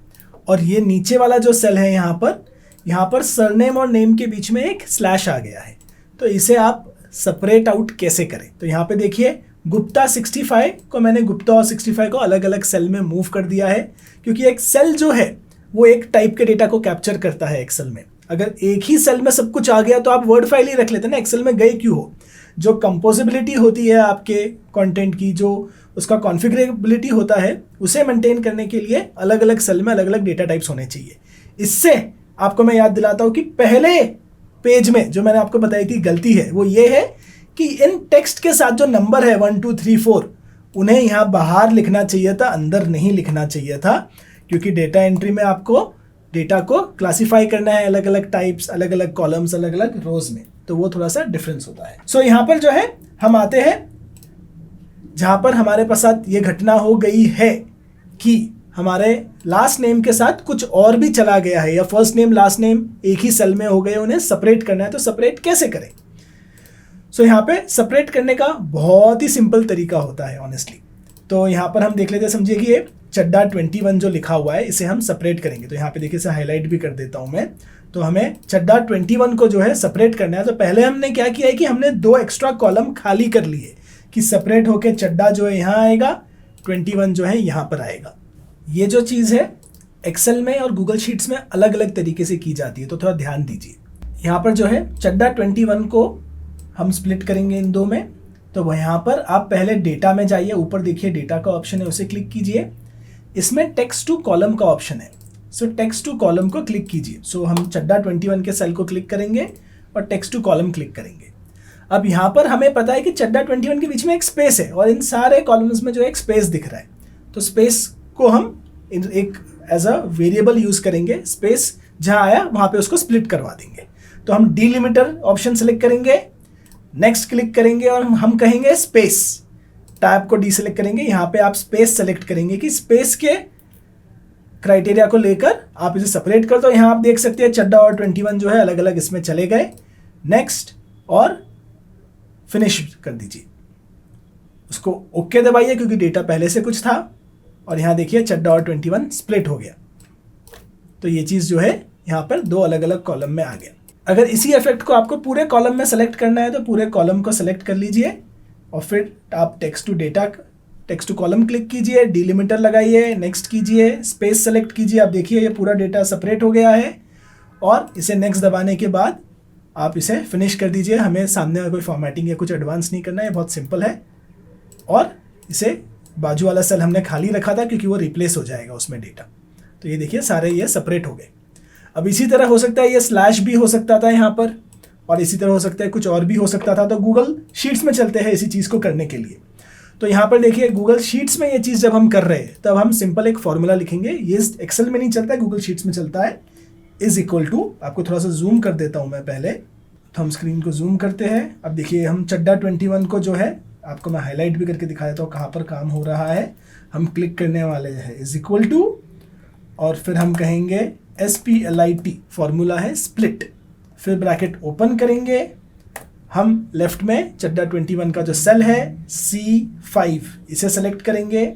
और ये नीचे वाला जो सेल है यहाँ पर सरनेम और नेम के बीच में एक स्लैश आ गया है। तो इसे आप सेपरेट आउट कैसे करें? तो यहाँ पे देखिए गुप्ता 65 को मैंने गुप्ता और 65 को अलग अलग सेल में मूव कर दिया है, क्योंकि एक सेल जो है वो एक टाइप के डेटा को कैप्चर करता है एक्सेल में। अगर एक ही सेल में सब कुछ आ गया तो आप वर्ड फाइल ही रख लेते ना, एक्सेल में गए क्यों हो? जो कंपोजिबिलिटी होती है आपके कंटेंट की, जो उसका कॉन्फ़िगरेबिलिटी होता है, उसे मेंटेन करने के लिए अलग अलग सेल में अलग अलग डेटा टाइप्स होने चाहिए। इससे आपको मैं याद दिलाता हूँ कि पहले पेज में जो मैंने आपको बताई थी गलती है वो ये है कि इन टेक्स्ट के साथ जो नंबर है 1 2 3 4 उन्हें यहाँ बाहर लिखना चाहिए था, अंदर नहीं लिखना चाहिए था, क्योंकि डेटा एंट्री में आपको डेटा को क्लासिफाई करना है अलग अलग टाइप्स, अलग अलग कॉलम्स, अलग अलग रोज में, तो वो थोड़ा सा डिफरेंस होता है। सो यहाँ पर जो है हम आते हैं जहाँ पर हमारे पास ये घटना हो गई है कि हमारे लास्ट नेम के साथ कुछ और भी चला गया है, या फर्स्ट नेम लास्ट नेम एक ही सेल में हो गए, उन्हें सेपरेट करना है। तो सेपरेट कैसे करें? सो यहाँ पे सेपरेट करने का बहुत ही सिंपल तरीका होता है ऑनेस्टली। तो यहाँ पर हम देख लेते हैं, समझिए कि ये चड्डा 21 जो लिखा हुआ है इसे हम सेपरेट करेंगे। तो यहाँ पे देखिए इसे हाईलाइट भी कर देता हूँ मैं। तो हमें चड्डा 21 को जो है सेपरेट करना है। तो पहले हमने क्या किया है कि हमने 2 एक्स्ट्रा कॉलम खाली कर लिए कि सेपरेट होके चड्डा जो है यहाँ आएगा, 21 जो है यहाँ पर आएगा। ये जो चीज़ है एक्सेल में और गूगल शीट्स में अलग अलग तरीके से की जाती है, तो थोड़ा ध्यान दीजिए। यहाँ पर जो है चड्डा 21 को हम स्प्लिट करेंगे इन 2 में। तो यहाँ पर आप पहले डेटा में जाइए, ऊपर देखिए डेटा का ऑप्शन है, उसे क्लिक कीजिए। इसमें टेक्स्ट टू कॉलम का ऑप्शन है, सो टेक्स्ट टू कॉलम को क्लिक कीजिए। सो हम चड्डा 21 के सेल को क्लिक करेंगे और टेक्स्ट टू कॉलम क्लिक करेंगे। अब यहाँ पर हमें पता है कि चड्डा 21 के बीच में एक स्पेस है और इन सारे कॉलम्स में जो एक स्पेस दिख रहा है, तो स्पेस को हम एक एज अ वेरिएबल यूज करेंगे। स्पेस जहाँ आया वहाँ पे उसको स्प्लिट करवा देंगे। तो हम डिलिमिटर ऑप्शन सेलेक्ट करेंगे, नेक्स्ट क्लिक करेंगे और हम कहेंगे स्पेस, टैब को डीसेलेक्ट करेंगे। यहाँ पे आप स्पेस सेलेक्ट करेंगे कि स्पेस के क्राइटेरिया को लेकर आप इसे सेपरेट कर दो। यहाँ आप देख सकते हैं चड्डा और 21 जो है अलग अलग इसमें चले गए। नेक्स्ट और फिनिश कर दीजिए, उसको ओके दबाइए क्योंकि डेटा पहले से कुछ था। और यहाँ देखिए चड्डा और 21 स्प्लिट हो गया। तो ये चीज़ जो है यहाँ पर 2 अलग अलग कॉलम में आ गया। अगर इसी इफेक्ट को आपको पूरे कॉलम में सेलेक्ट करना है तो पूरे कॉलम को सेलेक्ट कर लीजिए और फिर आप टेक्स्ट टू कॉलम क्लिक कीजिए, डिलिमिटर लगाइए, नेक्स्ट कीजिए, स्पेस सेलेक्ट कीजिए। आप देखिए ये पूरा डेटा सेपरेट हो गया है और इसे नेक्स्ट दबाने के बाद आप इसे फिनिश कर दीजिए। हमें सामने कोई फॉर्मेटिंग या कुछ एडवांस नहीं करना है, बहुत सिंपल है। और इसे बाजू वाला सेल हमने खाली रखा था क्योंकि वो रिप्लेस हो जाएगा उसमें डेटा। तो ये देखिए सारे ये सेपरेट हो गए। अब इसी तरह हो सकता है ये स्लैश भी हो सकता था यहाँ पर, और इसी तरह हो सकता है कुछ और भी हो सकता था। तो गूगल शीट्स में चलते हैं इसी चीज़ को करने के लिए। तो यहाँ पर देखिए गूगल शीट्स में ये चीज़ जब हम कर रहे हैं तब हम सिंपल एक फॉर्मूला लिखेंगे। ये एक्सेल में नहीं चलता है, गूगल शीट्स में चलता है। इज इक्वल टू, आपको थोड़ा सा जूम कर देता हूँ मैं पहले, तो हम स्क्रीन को जूम करते हैं। अब देखिए हम चड्डा 21 को जो है आपको मैं हाईलाइट भी करके दिखा देता हूँ कहाँ पर काम हो रहा है। हम क्लिक करने वाले हैं इज इक्वल टू और फिर हम कहेंगे SPLIT, फॉर्मूला है स्प्लिट, फिर ब्रैकेट ओपन करेंगे। हम लेफ्ट में चड्डा 21 का जो सेल है C5 इसे सेलेक्ट करेंगे,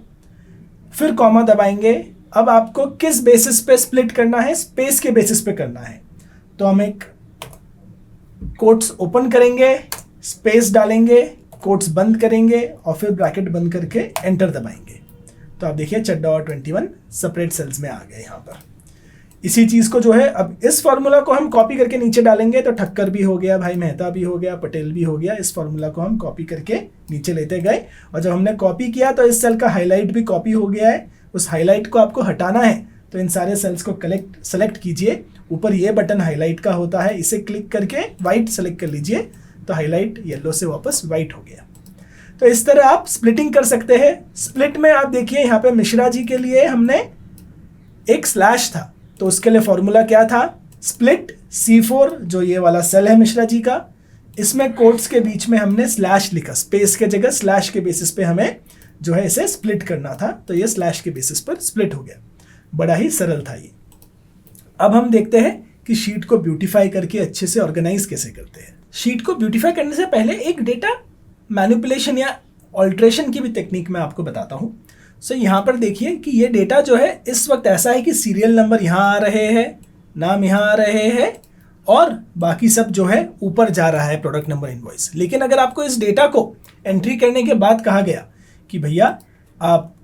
फिर कॉमा दबाएंगे। अब आपको किस बेसिस पे स्प्लिट करना है? स्पेस के बेसिस पे करना है। तो हम एक कोट्स ओपन करेंगे, स्पेस डालेंगे, कोट्स बंद करेंगे और फिर ब्रैकेट बंद करके एंटर दबाएंगे। तो आप देखिए चड्डा और 21 सेपरेट सेल्स में आ गए यहाँ पर। इसी चीज़ को जो है अब इस फार्मूला को हम कॉपी करके नीचे डालेंगे तो ठक्कर भी हो गया, भाई मेहता भी हो गया, पटेल भी हो गया। इस फार्मूला को हम कॉपी करके नीचे लेते गए और जब हमने कॉपी किया तो इस सेल का हाईलाइट भी कॉपी हो गया है। उस हाईलाइट को आपको हटाना है तो इन सारे सेल्स को सेलेक्ट कीजिए। ऊपर ये बटन हाईलाइट का होता है, इसे क्लिक करके वाइट सेलेक्ट कर लीजिए तो हाईलाइट येलो से वापस वाइट हो गया। तो इस तरह आप स्प्लिटिंग कर सकते हैं। स्प्लिट में आप देखिए यहाँ पे मिश्रा जी के लिए हमने एक स्लैश था, तो उसके लिए फॉर्मूला क्या था? स्प्लिट C4, जो ये वाला सेल है मिश्रा जी का, इसमें कोट्स के बीच में हमने स्लैश लिखा, स्पेस के जगह स्लैश के बेसिस पे हमें जो है इसे स्प्लिट करना था, तो ये स्लैश के बेसिस पर स्प्लिट हो गया। बड़ा ही सरल था ये। अब हम देखते हैं कि शीट को ब्यूटीफाई करके अच्छे से ऑर्गेनाइज कैसे करते हैं। शीट को ब्यूटीफाई करने से पहले एक डेटा मैनिपुलेशन या ऑल्ट्रेशन की भी टेक्निक मैं आपको बताता हूँ। सो यहाँ पर देखिए कि ये डेटा जो है इस वक्त ऐसा है कि सीरियल नंबर यहाँ आ रहे हैं, नाम यहाँ आ रहे हैं और बाकी सब जो है ऊपर जा रहा है प्रोडक्ट नंबर इनवॉइस। लेकिन अगर आपको इस डेटा को एंट्री करने के बाद कहा गया कि भैया आप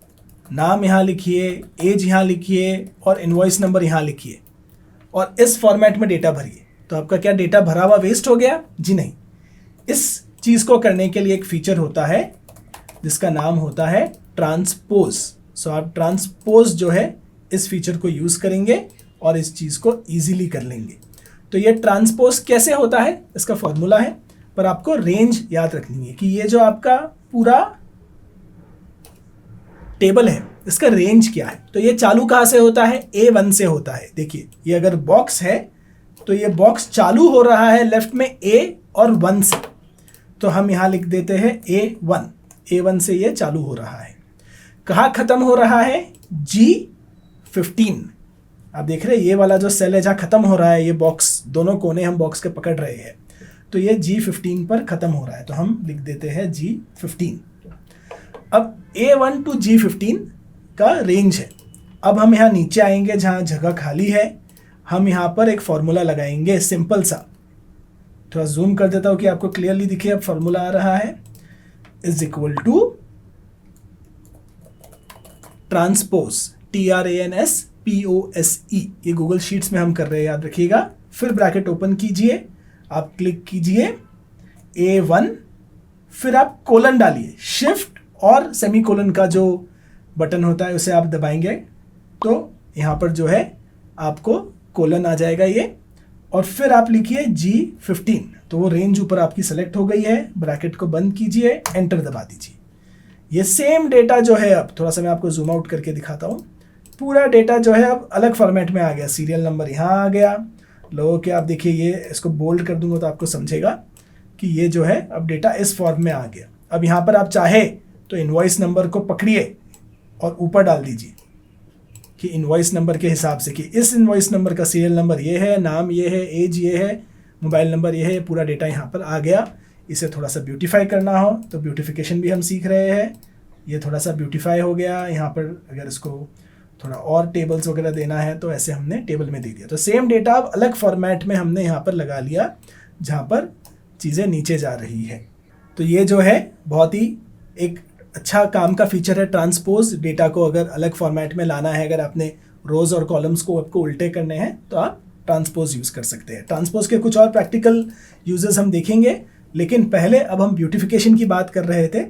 नाम यहाँ लिखिए, एज यहाँ लिखिए और इनवॉइस नंबर यहाँ लिखिए और इस फॉर्मेट में डेटा भरिए, तो आपका क्या डेटा भरा हुआ वेस्ट हो गया? जी नहीं। इस चीज़ को करने के लिए एक फीचर होता है जिसका नाम होता है ट्रांसपोज। सो आप ट्रांसपोज जो है इस फीचर को यूज़ करेंगे और इस चीज़ को ईजिली कर लेंगे। तो ये ट्रांसपोज कैसे होता है इसका फॉर्मूला है, पर आपको रेंज याद रखनी है कि ये जो आपका पूरा टेबल है इसका रेंज क्या है। तो ये चालू कहाँ से होता है? A1 से होता है। देखिए ये अगर बॉक्स है तो ये बॉक्स चालू हो रहा है लेफ्ट में A और 1 से, तो हम यहाँ लिख देते हैं A1 से ये चालू हो रहा है। कहाँ ख़त्म हो रहा है? G15। आप देख रहे हैं ये वाला जो सेल है जहाँ ख़त्म हो रहा है, ये बॉक्स दोनों कोने हम बॉक्स के पकड़ रहे हैं, तो ये G15 पर ख़त्म हो रहा है, तो हम लिख देते हैं G15। अब A1 टू G15 का रेंज है। अब हम यहाँ नीचे आएंगे जहाँ जगह खाली है, हम यहाँ पर एक फॉर्मूला लगाएंगे सिंपल सा। थोड़ा जूम कर देता हूँ कि आपको क्लियरली दिखे। अब फॉर्मूला आ रहा है is equal to transpose, TRANSPOSE। ये गूगल शीट्स में हम कर रहे हैं, याद रखिएगा। फिर ब्रैकेट ओपन कीजिए, आप क्लिक कीजिए A1, फिर आप कोलन डालिए, शिफ्ट और सेमीकोलन का जो बटन होता है उसे आप दबाएंगे तो यहाँ पर जो है आपको कोलन आ जाएगा ये, और फिर आप लिखिए G15। तो वो रेंज ऊपर आपकी सेलेक्ट हो गई है। ब्रैकेट को बंद कीजिए, एंटर दबा दीजिए। ये सेम डेटा जो है, अब थोड़ा सा मैं आपको जूम आउट करके दिखाता हूँ, पूरा डेटा जो है अब अलग फॉर्मेट में आ गया। सीरियल नंबर यहाँ आ गया। लोगों के आप देखिए, ये इसको बोल्ड कर दूंगा तो आपको समझेगा कि ये जो है अब डेटा इस फॉर्म में आ गया। अब यहाँ पर आप चाहे तो इनवॉइस नंबर को पकड़िए और ऊपर डाल दीजिए कि इनवॉइस नंबर के हिसाब से कि इस इनवॉइस नंबर का सीरियल नंबर ये है, नाम ये है, एज ये है, मोबाइल नंबर ये है, पूरा डेटा यहाँ पर आ गया। इसे थोड़ा सा ब्यूटीफाई करना हो तो ब्यूटिफिकेशन भी हम सीख रहे हैं। ये थोड़ा सा ब्यूटीफाई हो गया। यहाँ पर अगर इसको थोड़ा और टेबल्स वगैरह देना है तो ऐसे हमने टेबल में दे दिया। तो सेम डेटा अब अलग फॉर्मेट में हमने यहाँ पर लगा लिया जहाँ पर चीज़ें नीचे जा रही है। तो ये जो है बहुत ही एक अच्छा काम का फीचर है ट्रांसपोज। डेटा को अगर अलग फॉर्मेट में लाना है, अगर आपने रोज़ और कॉलम्स को आपको उल्टे करने हैं तो आप ट्रांसपोज यूज़ कर सकते हैं। ट्रांसपोज के कुछ और प्रैक्टिकल यूजेस हम देखेंगे, लेकिन पहले अब हम ब्यूटिफिकेशन की बात कर रहे थे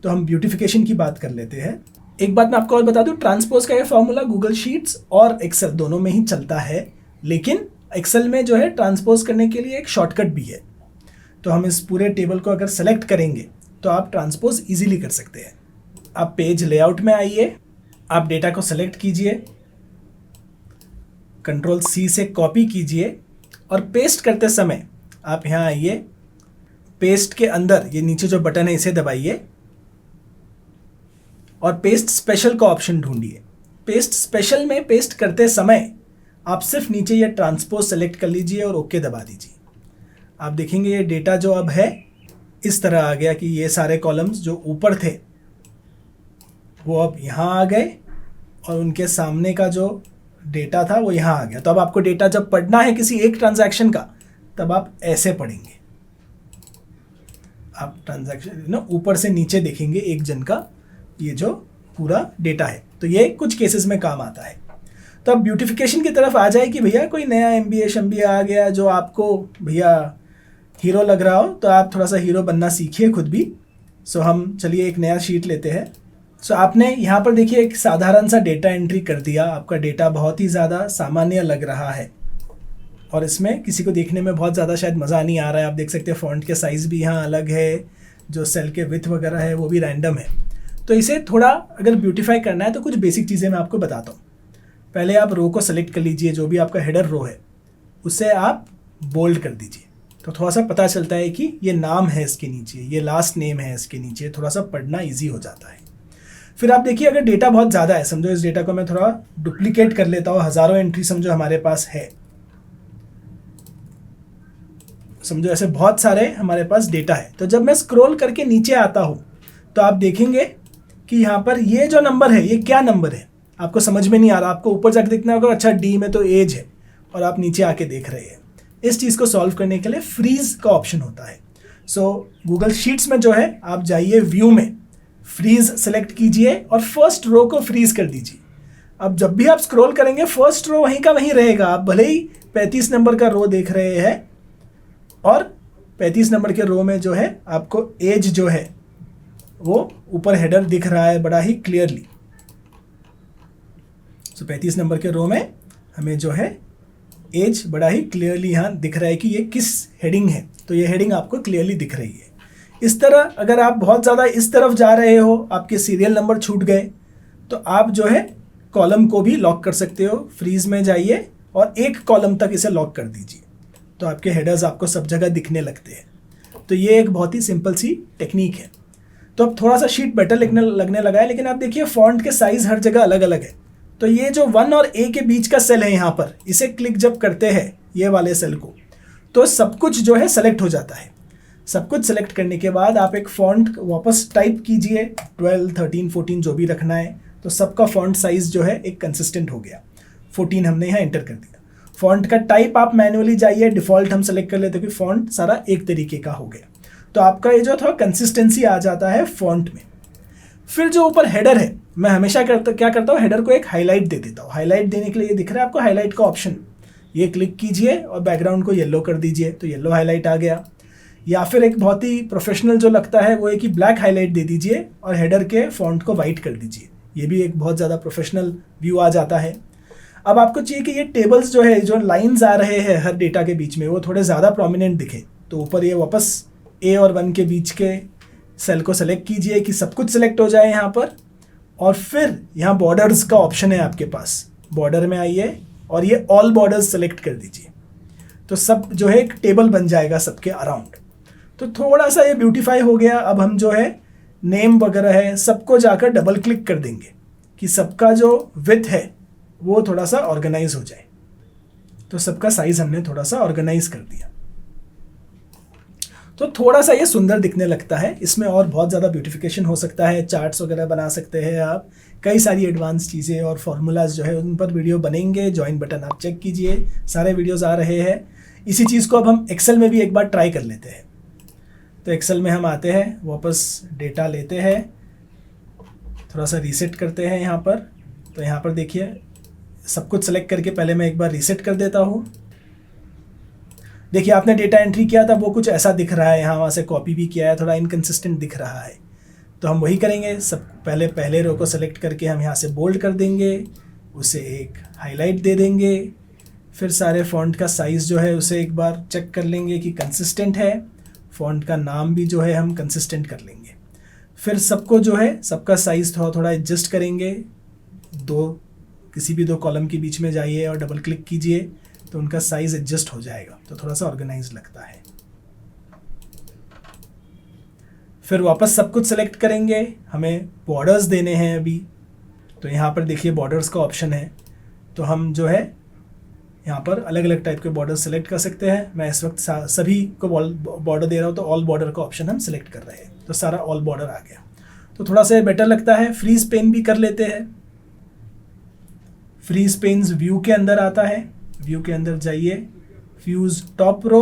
तो हम ब्यूटिफिकेशन की बात कर लेते हैं। एक बात मैं आपको और बता दूं, ट्रांसपोज का ये फॉर्मूला गूगल शीट्स और एक्सेल दोनों में ही चलता है, लेकिन एक्सेल में जो है ट्रांसपोज करने के लिए एक शॉर्टकट भी है। तो हम इस पूरे टेबल को अगर सेलेक्ट करेंगे तो आप ट्रांसपोज इजीली कर सकते हैं। आप पेज लेआउट में आइए, आप डेटा को सेलेक्ट कीजिए, Ctrl+C से कॉपी कीजिए और पेस्ट करते समय आप यहाँ आइए, पेस्ट के अंदर ये नीचे जो बटन है इसे दबाइए और पेस्ट स्पेशल का ऑप्शन ढूंढिए। पेस्ट स्पेशल में पेस्ट करते समय आप सिर्फ नीचे ये ट्रांसपोज सेलेक्ट कर लीजिए और ओके दबा दीजिए। आप देखेंगे ये डेटा जो अब है इस तरह आ गया कि ये सारे कॉलम्स जो ऊपर थे वो अब यहाँ आ गए और उनके सामने का जो डेटा था वो यहाँ आ गया। तो अब आपको डेटा जब पढ़ना है किसी एक ट्रांजैक्शन का तब आप ऐसे पढ़ेंगे। आप ट्रांजैक्शन ऊपर से नीचे देखेंगे एक जन का ये जो पूरा डेटा है। तो ये कुछ केसेस में काम आता है। तो अब ब्यूटिफिकेशन की तरफ आ जाए कि भैया कोई नया MBA शम्बिया आ गया जो आपको भैया हीरो लग रहा हो, तो आप थोड़ा सा हीरो बनना सीखिए खुद भी। सो हम चलिए एक नया शीट लेते हैं। सो आपने यहाँ पर देखिए एक साधारण सा डेटा एंट्री कर दिया। आपका डेटा बहुत ही ज़्यादा सामान्य लग रहा है और इसमें किसी को देखने में बहुत ज़्यादा शायद मज़ा नहीं आ रहा है। आप देख सकते हैं फ़ॉन्ट के साइज़ भी यहाँ अलग है, जो सेल के विड्थ वगैरह है वो भी रैंडम है। तो इसे थोड़ा अगर ब्यूटीफाई करना है तो कुछ बेसिक चीज़ें मैं आपको बताता हूँ। पहले आप रो को सेलेक्ट कर लीजिए, जो भी आपका हेडर रो है उसे आप बोल्ड कर दीजिए, तो थोड़ा सा पता चलता है कि ये नाम है इसके नीचे, ये लास्ट नेम है इसके नीचे, थोड़ा सा पढ़ना ईजी हो जाता है। फिर आप देखिए अगर डेटा बहुत ज़्यादा है, समझो इस डेटा को मैं थोड़ा डुप्लीकेट कर लेता हूँ, हज़ारों एंट्री समझो हमारे पास है, समझो ऐसे बहुत सारे हमारे पास डेटा है। तो जब मैं स्क्रॉल करके नीचे आता हूँ तो आप देखेंगे कि यहाँ पर ये जो नंबर है ये क्या नंबर है, आपको समझ में नहीं आ रहा, आपको ऊपर जाके देखना होगा, अच्छा डी में तो एज है और आप नीचे आके देख रहे हैं। इस चीज़ को सॉल्व करने के लिए फ्रीज का ऑप्शन होता है। सो गूगल शीट्स में जो है आप जाइए व्यू में, फ्रीज सेलेक्ट कीजिए और फर्स्ट रो को फ्रीज कर दीजिए। अब जब भी आप स्क्रॉल करेंगे फर्स्ट रो वहीं का वहीं रहेगा, आप भले ही 35 नंबर का रो देख रहे हैं और 35 नंबर के रो में जो है आपको एज जो है वो ऊपर हेडर दिख रहा है बड़ा ही क्लियरली। सो 35 नंबर के रो में हमें जो है एज बड़ा ही क्लियरली यहाँ दिख रहा है कि ये किस हेडिंग है, तो ये हेडिंग आपको क्लियरली दिख रही है। इस तरह अगर आप बहुत ज़्यादा इस तरफ जा रहे हो, आपके सीरियल नंबर छूट गए, तो आप जो है कॉलम को भी लॉक कर सकते हो। फ्रीज में जाइए और एक कॉलम तक इसे लॉक कर दीजिए, तो आपके हेडर्स आपको सब जगह दिखने लगते हैं। तो ये एक बहुत ही सिंपल सी टेक्निक है। तो अब थोड़ा सा शीट बेटर लगने लगा है, लेकिन आप देखिए फॉन्ट के साइज़ हर जगह अलग अलग है। तो ये जो 1 और A के बीच का सेल है यहाँ पर, इसे क्लिक जब करते हैं ये वाले सेल को, तो सब कुछ जो है सेलेक्ट हो जाता है। सब कुछ सेलेक्ट करने के बाद आप एक फॉन्ट वापस टाइप कीजिए, 12, 13, 14 जो भी रखना है, तो सबका फॉन्ट साइज़ जो है एक कंसिस्टेंट हो गया। 14 हमने यहाँ एंटर कर दिया। फॉन्ट का टाइप आप मैनुअली जाइए, डिफ़ॉल्ट हम सेलेक्ट कर लेते हैं कि फॉन्ट सारा एक तरीके का हो गया। तो आपका ये जो था कंसिस्टेंसी आ जाता है फॉन्ट में। फिर जो ऊपर हेडर है, मैं हमेशा क्या करता हूँ, हेडर को एक हाईलाइट दे देता हूँ। हाईलाइट देने के लिए ये दिख रहा है आपको हाईलाइट का ऑप्शन, ये क्लिक कीजिए और बैकग्राउंड को येलो कर दीजिए, तो येलो हाईलाइट आ गया। या फिर एक बहुत ही प्रोफेशनल जो लगता है वो है कि ब्लैक हाईलाइट दे दीजिए और हेडर के फॉन्ट को वाइट कर दीजिए, ये भी एक बहुत ज़्यादा प्रोफेशनल व्यू आ जाता है। अब आपको चाहिए कि ये टेबल्स जो है, जो लाइन्स आ रहे हैं हर डेटा के बीच में, वो थोड़े ज़्यादा प्रोमिनेंट दिखे, तो ऊपर ये वापस A और 1 के बीच के सेल को सेलेक्ट कीजिए कि सब कुछ सेलेक्ट हो जाए यहाँ पर। और फिर यहाँ बॉर्डर्स का ऑप्शन है आपके पास, बॉर्डर में आइए और ये ऑल बॉर्डर्स सेलेक्ट कर दीजिए, तो सब जो है एक टेबल बन जाएगा सबके अराउंड। तो थोड़ा सा ये ब्यूटीफाई हो गया। अब हम जो है नेम वगैरह है सबको जाकर डबल क्लिक कर देंगे कि सबका जो विड्थ है वो थोड़ा सा ऑर्गेनाइज हो जाए। तो सबका साइज हमने थोड़ा सा ऑर्गेनाइज कर दिया, तो थोड़ा सा ये सुंदर दिखने लगता है। इसमें और बहुत ज़्यादा ब्यूटिफिकेशन हो सकता है, चार्ट्स वगैरह बना सकते हैं आप, कई सारी एडवांस चीज़ें और फार्मूलाज जो है उन पर वीडियो बनेंगे। ज्वाइन बटन आप चेक कीजिए, सारे वीडियोज़ आ रहे हैं। इसी चीज़ को अब हम एक्सेल में भी एक बार ट्राई कर लेते हैं। तो एक्सेल में हम आते हैं, वापस डेटा लेते हैं, थोड़ा सा रीसेट करते हैं यहाँ पर। तो यहाँ पर देखिए सब कुछ सेलेक्ट करके पहले मैं एक बार रीसेट कर देता हूँ। देखिए आपने डेटा एंट्री किया था वो कुछ ऐसा दिख रहा है, यहाँ वहाँ से कॉपी भी किया है, थोड़ा इनकंसिस्टेंट दिख रहा है। तो हम वही करेंगे, सब पहले रो को सेलेक्ट करके हम यहाँ से बोल्ड कर देंगे, उसे एक हाईलाइट दे देंगे। फिर सारे फ़ॉन्ट का साइज़ जो है उसे एक बार चेक कर लेंगे कि कंसिस्टेंट है। फ़ॉन्ट का नाम भी जो है हम कंसिस्टेंट कर लेंगे। फिर सबको जो है सबका साइज़ थोड़ा एडजस्ट करेंगे। किसी भी दो कॉलम के बीच में जाइए और डबल क्लिक कीजिए तो उनका साइज़ एडजस्ट हो जाएगा, तो थोड़ा सा ऑर्गेनाइज लगता है। फिर वापस सब कुछ सेलेक्ट करेंगे, हमें बॉर्डर्स देने हैं अभी, तो यहाँ पर देखिए बॉर्डर्स का ऑप्शन है। तो हम जो है यहाँ पर अलग अलग टाइप के बॉर्डर सेलेक्ट कर सकते हैं। मैं इस वक्त सभी को बॉर्डर दे रहा हूँ, तो ऑल बॉर्डर का ऑप्शन हम सेलेक्ट कर रहे हैं, तो सारा ऑल बॉर्डर आ गया। तो थोड़ा सा बेटर लगता है। फ्रीज पेन भी कर लेते हैं। फ्रीज पेन्स व्यू के अंदर आता है, व्यू के अंदर जाइए, freeze top row,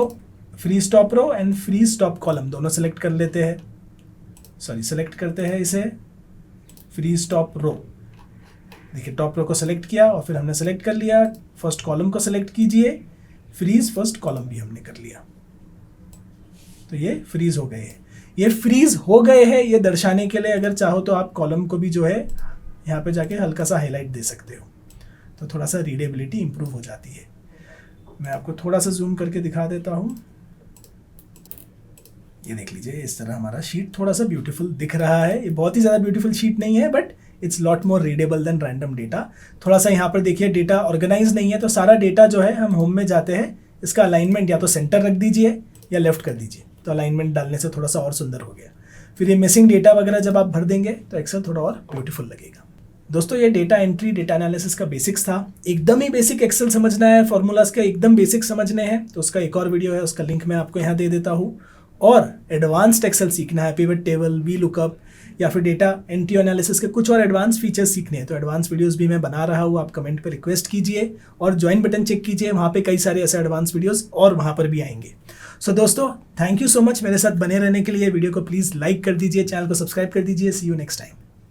freeze top row and freeze top column दोनों सेलेक्ट कर लेते हैं। सेलेक्ट करते हैं इसे, फ्रीज टॉप रो। देखिए टॉप रो को सेलेक्ट किया और फिर हमने सेलेक्ट कर लिया। फर्स्ट कॉलम को सेलेक्ट कीजिए, फ्रीज फर्स्ट कॉलम भी हमने कर लिया, तो ये फ्रीज हो गए हैं। ये फ्रीज हो गए हैं ये दर्शाने के लिए अगर चाहो तो आप कॉलम को भी जो है यहाँ पे जाके हल्का सा हाईलाइट दे सकते हो, तो थोड़ा सा रीडेबिलिटी इंप्रूव हो जाती है। मैं आपको थोड़ा सा जूम करके दिखा देता हूँ। ये देख लीजिए, इस तरह हमारा शीट थोड़ा सा ब्यूटीफुल दिख रहा है। ये बहुत ही ज़्यादा ब्यूटीफुल शीट नहीं है, but it's lot more readable than random data. थोड़ा सा यहाँ पर देखिए डेटा ऑर्गेनाइज नहीं है, तो सारा डेटा जो है हम होम में जाते हैं, इसका अलाइनमेंट या तो सेंटर रख दीजिए या लेफ्ट कर दीजिए, तो अलाइनमेंट डालने से थोड़ा सा और सुंदर हो गया। फिर ये मिसिंग डेटा वगैरह जब आप भर देंगे तो एक्सेल थोड़ा और ब्यूटीफुल लगेगा। दोस्तों ये डेटा एंट्री, डेटा एनालिसिस का बेसिक्स था। एकदम ही बेसिक एक्सेल समझना है, फॉर्मूलाज के एकदम बेसिक समझने हैं, तो उसका एक और वीडियो है, उसका लिंक मैं आपको यहाँ दे देता हूँ। और एडवांस्ड एक्सेल सीखना है, पिवट टेबल, वी लुकअप या फिर डेटा एंट्री एनालिसिस के कुछ और एडवांस फीचर्स सीखने हैं, तो एडवांस वीडियोस भी मैं बना रहा हूँ। आप कमेंट पे रिक्वेस्ट कीजिए और ज्वाइन बटन चेक कीजिए, वहाँ पे कई सारे ऐसे एडवांस वीडियोस और वहाँ पर भी आएंगे। सो दोस्तों, थैंक यू सो मच मेरे साथ बने रहने के लिए। वीडियो को प्लीज़ लाइक कर दीजिए, चैनल को सब्सक्राइब कर दीजिए। सी यू नेक्स्ट टाइम।